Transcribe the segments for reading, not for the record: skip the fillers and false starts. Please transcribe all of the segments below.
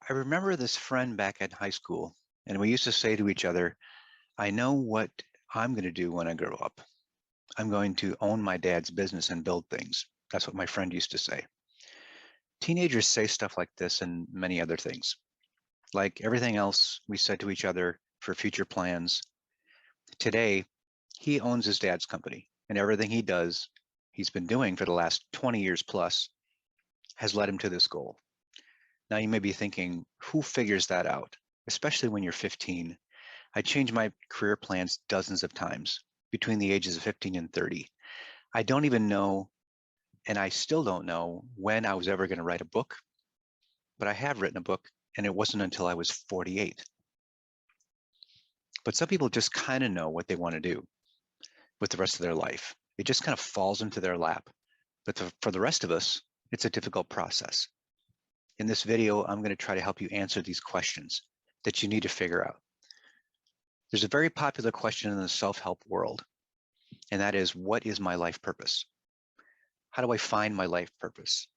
I remember this friend back in high school, and we used to say to each other, I know what I'm going to do when I grow up. I'm going to own my dad's business and build things. That's what my friend used to say. Teenagers say stuff like this and many other things. Like everything else we said to each other for future plans, today he owns his dad's company, and everything he does, he's been doing for the last 20 years plus, has led him to this goal. Now you may be thinking, who figures that out? Especially when you're 15. I changed my career plans dozens of times between the ages of 15 and 30. I don't even know, and I still don't know when I was ever going to write a book, but I have written a book, and it wasn't until I was 48. But some people just kind of know what they want to do with the rest of their life. It just kind of falls into their lap. But for the rest of us, it's a difficult process. In this video, I'm going to try to help you answer these questions that you need to figure out. There's a very popular question in the self-help world, and that is, what is my life purpose? How do I find my life purpose?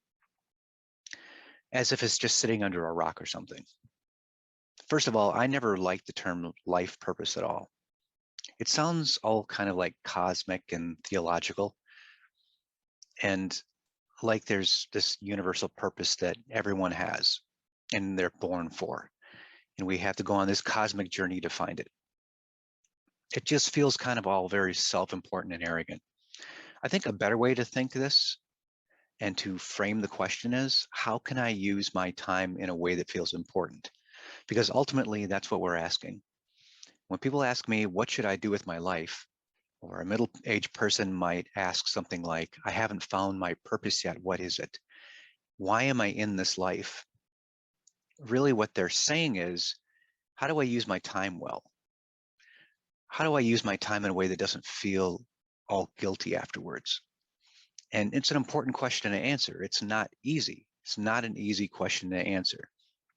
As if it's just sitting under a rock or something. First of all, I never liked the term life purpose at all. It sounds all kind of like cosmic and theological, and like there's this universal purpose that everyone has and they're born for, and we have to go on this cosmic journey to find it. It just feels kind of all very self-important and arrogant. I think a better way to think this and to frame the question is, how can I use my time in a way that feels important? Because ultimately, that's what we're asking. When people ask me, what should I do with my life? Or a middle-aged person might ask something like, I haven't found my purpose yet. What is it? Why am I in this life? Really, what they're saying is, how do I use my time well? How do I use my time in a way that doesn't feel all guilty afterwards? And it's an important question to answer. It's not easy. It's not an easy question to answer.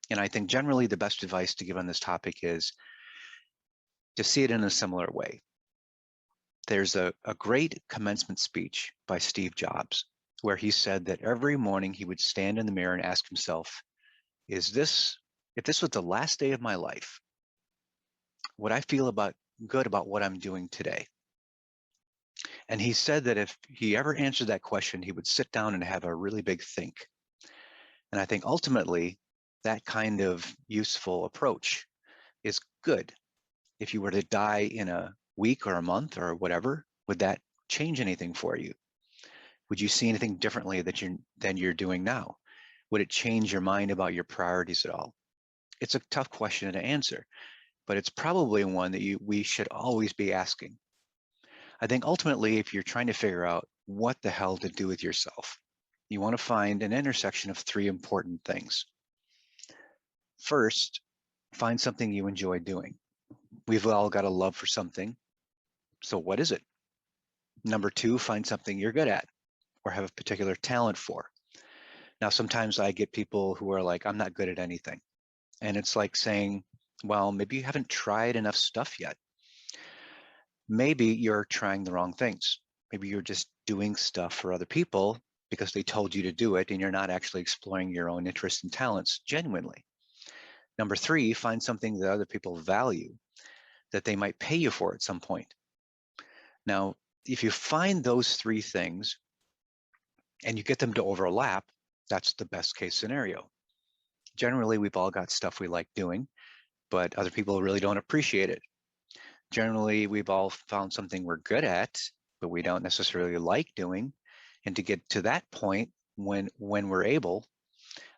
And I think generally the best advice to give on this topic is to see it in a similar way. There's a great commencement speech by Steve Jobs where he said that every morning he would stand in the mirror and ask himself, if this was the last day of my life, would I feel good about what I'm doing today? And he said that if he ever answered that question, he would sit down and have a really big think. And I think ultimately that kind of useful approach is good. If you were to die in a week or a month or whatever, would that change anything for you? Would you see anything differently than you're doing now? Would it change your mind about your priorities at all? It's a tough question to answer, but it's probably one that we should always be asking. I think ultimately, if you're trying to figure out what the hell to do with yourself, you want to find an intersection of three important things. First, find something you enjoy doing. We've all got a love for something. So what is it? Number two, find something you're good at or have a particular talent for. Now, sometimes I get people who are like, I'm not good at anything. And it's like saying, well, maybe you haven't tried enough stuff yet. Maybe you're trying the wrong things. Maybe you're just doing stuff for other people because they told you to do it and you're not actually exploring your own interests and talents genuinely. Number three, find something that other people value that they might pay you for at some point. Now, if you find those three things and you get them to overlap, that's the best case scenario. Generally, we've all got stuff we like doing, but other people really don't appreciate it. Generally, we've all found something we're good at, but we don't necessarily like doing. And to get to that point, when we're able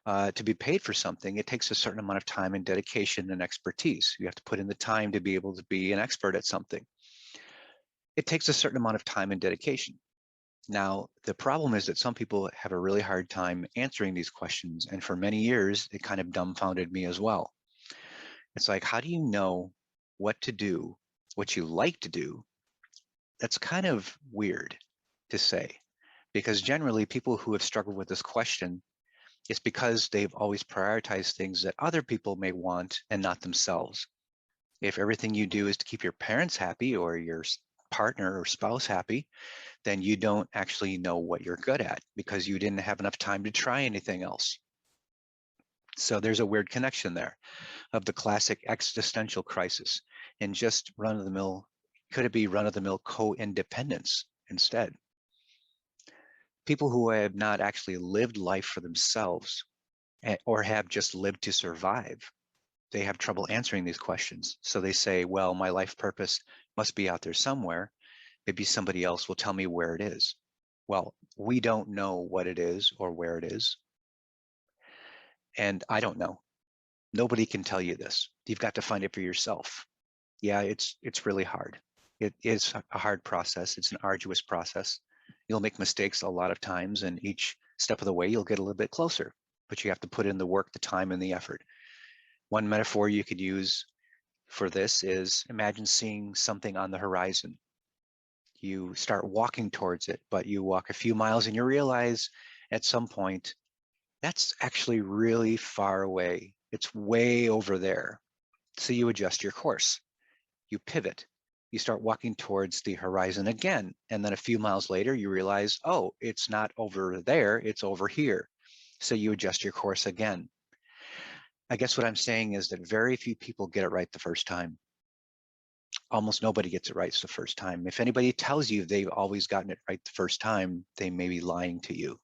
to be paid for something, it takes a certain amount of time and dedication and expertise. You have to put in the time to be able to be an expert at something. It takes a certain amount of time and dedication. Now, the problem is that some people have a really hard time answering these questions. And for many years, it kind of dumbfounded me as well. It's like, how do you know what to do, what you like to do? That's kind of weird to say, because generally people who have struggled with this question, it's because they've always prioritized things that other people may want and not themselves. If everything you do is to keep your parents happy or your partner or spouse happy, then you don't actually know what you're good at because you didn't have enough time to try anything else. So there's a weird connection there of the classic existential crisis and just run-of-the-mill. Could it be run-of-the-mill co-independence instead? People who have not actually lived life for themselves or have just lived to survive, they have trouble answering these questions. So they say, well, my life purpose must be out there somewhere. Maybe somebody else will tell me where it is. Well, we don't know what it is or where it is. And I don't know. Nobody can tell you this. You've got to find it for yourself. Yeah, it's really hard. It is a hard process. It's an arduous process. You'll make mistakes a lot of times, and each step of the way, you'll get a little bit closer. But you have to put in the work, the time, and the effort. One metaphor you could use for this is imagine seeing something on the horizon. You start walking towards it, but you walk a few miles and you realize at some point that's actually really far away. It's way over there. So you adjust your course. You pivot. You start walking towards the horizon again. And then a few miles later, you realize, oh, it's not over there, it's over here. So you adjust your course again. I guess what I'm saying is that very few people get it right the first time. Almost nobody gets it right the first time. If anybody tells you they've always gotten it right the first time, they may be lying to you.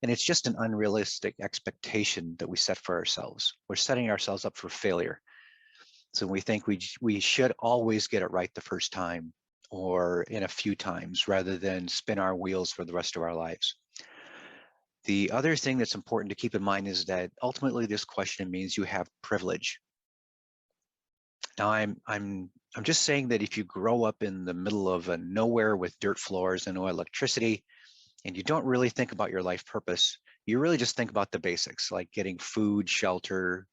And it's just an unrealistic expectation that we set for ourselves. We're setting ourselves up for failure. So we think we should always get it right the first time or in a few times rather than spin our wheels for the rest of our lives. The other thing that's important to keep in mind is that ultimately this question means you have privilege. Now I'm just saying that if you grow up in the middle of a nowhere with dirt floors and no electricity, and you don't really think about your life purpose, you really just think about the basics like getting food, shelter,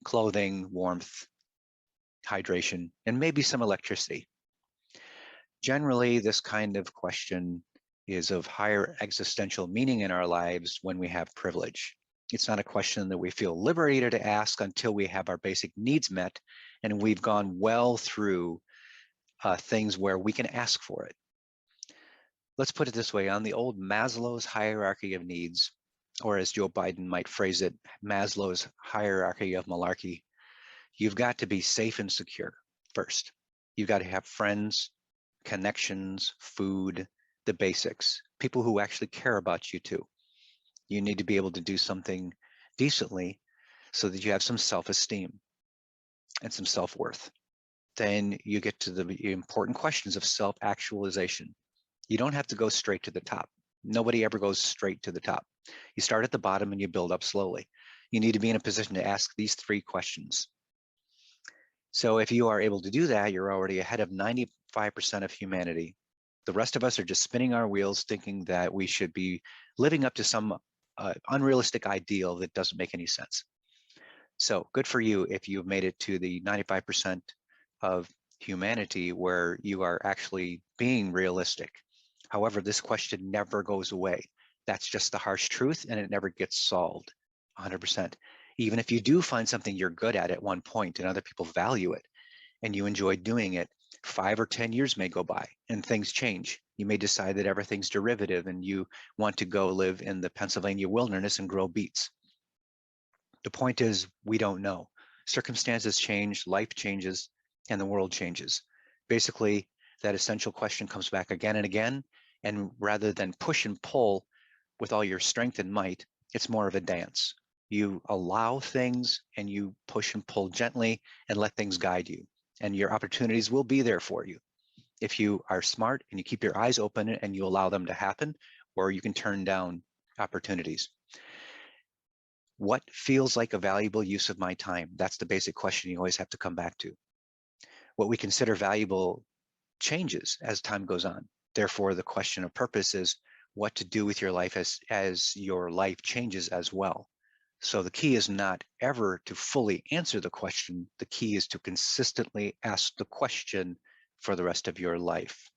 clothing, warmth, hydration, and maybe some electricity. Generally, this kind of question is of higher existential meaning in our lives when we have privilege. It's not a question that we feel liberated to ask until we have our basic needs met and we've gone well through things where we can ask for it. Let's put it this way, on the old Maslow's hierarchy of needs, or as Joe Biden might phrase it, Maslow's hierarchy of malarkey, you've got to be safe and secure first. You've got to have friends, connections, food, the basics, people who actually care about you too. You need to be able to do something decently so that you have some self-esteem and some self-worth. Then you get to the important questions of self-actualization. You don't have to go straight to the top. Nobody ever goes straight to the top. You start at the bottom and you build up slowly. You need to be in a position to ask these three questions. So if you are able to do that, you're already ahead of 95% of humanity. The rest of us are just spinning our wheels thinking that we should be living up to some unrealistic ideal that doesn't make any sense. So good for you if you've made it to the 95% of humanity where you are actually being realistic. However, this question never goes away. That's just the harsh truth, and it never gets solved 100%. Even if you do find something you're good at one point and other people value it and you enjoy doing it, 5 or 10 years may go by and things change. You may decide that everything's derivative and you want to go live in the Pennsylvania wilderness and grow beets. The point is, we don't know. Circumstances change, life changes, and the world changes. Basically, that essential question comes back again and again, and rather than push and pull with all your strength and might, it's more of a dance. You allow things and you push and pull gently and let things guide you, and your opportunities will be there for you. If you are smart and you keep your eyes open and you allow them to happen, or you can turn down opportunities. What feels like a valuable use of my time? That's the basic question you always have to come back to. What we consider valuable changes as time goes on. Therefore, the question of purpose is what to do with your life as your life changes as well. So the key is not ever to fully answer the question. The key is to consistently ask the question for the rest of your life.